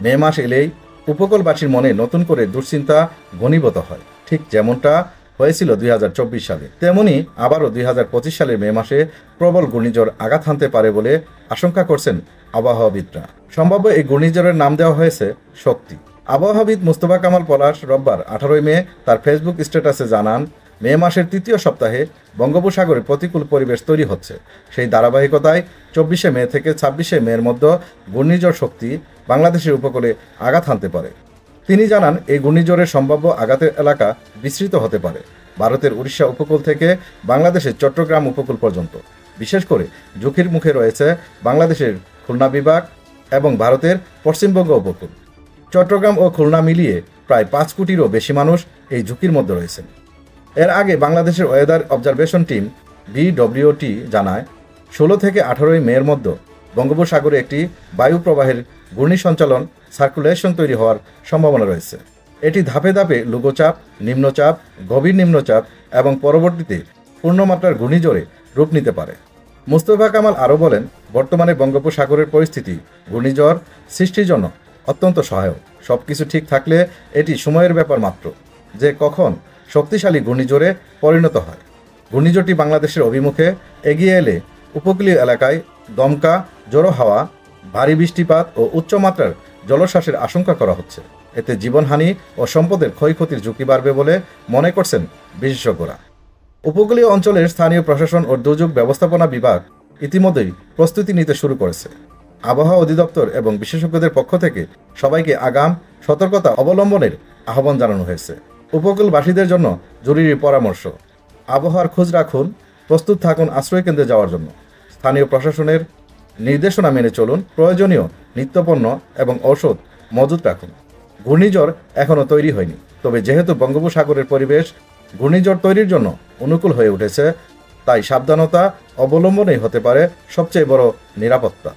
মে মাস এলেই উপকূলবাসীর মনে নতুন করে দুশ্চিন্তা ঘনীভূত হয়, ঠিক যেমনটা হয়েছিল 2024 সালে। তেমনি আবারও 2025 সালের মে মাসে প্রবল ঘূর্ণিঝড় আঘাত হানতে পারে বলে আশঙ্কা করছেন আবহাওয়াবিদরা। সম্ভাব্য এই ঘূর্ণিঝড়ের নাম দেওয়া হয়েছে শক্তি। আবহাওয়াবিদ মুস্তফা কামাল পলাশ রোববার 18 মে তার ফেসবুক স্ট্যাটাসে জানান, মে মাসের তৃতীয় সপ্তাহে বঙ্গোপসাগরে প্রতিকূল পরিবেশ তৈরি হচ্ছে। সেই ধারাবাহিকতায় 24 মে থেকে 26 মের মধ্যে ঘূর্ণিঝড় শক্তি বাংলাদেশের উপকূলে আঘাত হানতে পারে। তিনি জানান, এই ঘূর্ণিঝড়ের সম্ভাব্য আঘাতের এলাকা বিস্তৃত হতে পারে ভারতের উড়িষ্যা উপকূল থেকে বাংলাদেশের চট্টগ্রাম উপকূল পর্যন্ত। বিশেষ করে ঝুঁকির মুখে রয়েছে বাংলাদেশের খুলনা বিভাগ এবং ভারতের পশ্চিমবঙ্গ উপকূল। চট্টগ্রাম ও খুলনা মিলিয়ে প্রায় 5 কোটিরও বেশি মানুষ এই ঝুঁকির মধ্যে রয়েছেন। এর আগে বাংলাদেশের ওয়েদার অবজারভেশন টিম BWT জানায়, 16 থেকে 18 মের মধ্যে বঙ্গোপসাগরে একটি বায়ু প্রবাহের ঘূর্ণিসঞ্চালন সার্কুলেশন তৈরি হওয়ার সম্ভাবনা রয়েছে। এটি ধাপে ধাপে লঘুচাপ, নিম্নচাপ, গভীর নিম্নচাপ এবং পরবর্তীতে পূর্ণমাত্রার ঘূর্ণিঝড়ে রূপ নিতে পারে। মুস্তফা কামাল আরও বলেন, বর্তমানে বঙ্গোপসাগরের পরিস্থিতি ঘূর্ণিঝড় সৃষ্টির জন্য অত্যন্ত সহায়ক। সবকিছু ঠিক থাকলে এটি সময়ের ব্যাপার মাত্র যে কখন শক্তিশালী ঘূর্ণিঝড়ে পরিণত হয়। ঘূর্ণিঝড়টি বাংলাদেশের অভিমুখে এগিয়ে এলে উপকূলীয় এলাকায় দমকা, জোড়ো হাওয়া, ভারী বৃষ্টিপাত ও উচ্চমাত্রার জলোচ্ছ্বাসের আশঙ্কা করা হচ্ছে। এতে জীবনহানি ও সম্পদের ক্ষয়ক্ষতির ঝুঁকি বাড়বে বলে মনে করছেন বিশেষজ্ঞরা। উপকূলীয় অঞ্চলের স্থানীয় প্রশাসন ও দুর্যোগ ব্যবস্থাপনা বিভাগ ইতিমধ্যেই প্রস্তুতি নিতে শুরু করেছে। আবহাওয়া অধিদপ্তর এবং বিশেষজ্ঞদের পক্ষ থেকে সবাইকে আগাম সতর্কতা অবলম্বনের আহ্বান জানানো হয়েছে। উপকূলবাসীদের জন্য জরুরি পরামর্শ: আবহাওয়ার খোঁজ রাখুন, প্রস্তুত থাকুন আশ্রয়কেন্দ্রে যাওয়ার জন্য, স্থানীয় প্রশাসনের নির্দেশনা মেনে চলুন, প্রয়োজনীয় নিত্যপণ্য এবং ঔষধ মজুত রাখুন। ঘূর্ণিঝড় এখনও তৈরি হয়নি, তবে যেহেতু বঙ্গোপসাগরের পরিবেশ ঘূর্ণিঝড় তৈরির জন্য অনুকূল হয়ে উঠেছে, তাই সাবধানতা অবলম্বনেই হতে পারে সবচেয়ে বড় নিরাপত্তা।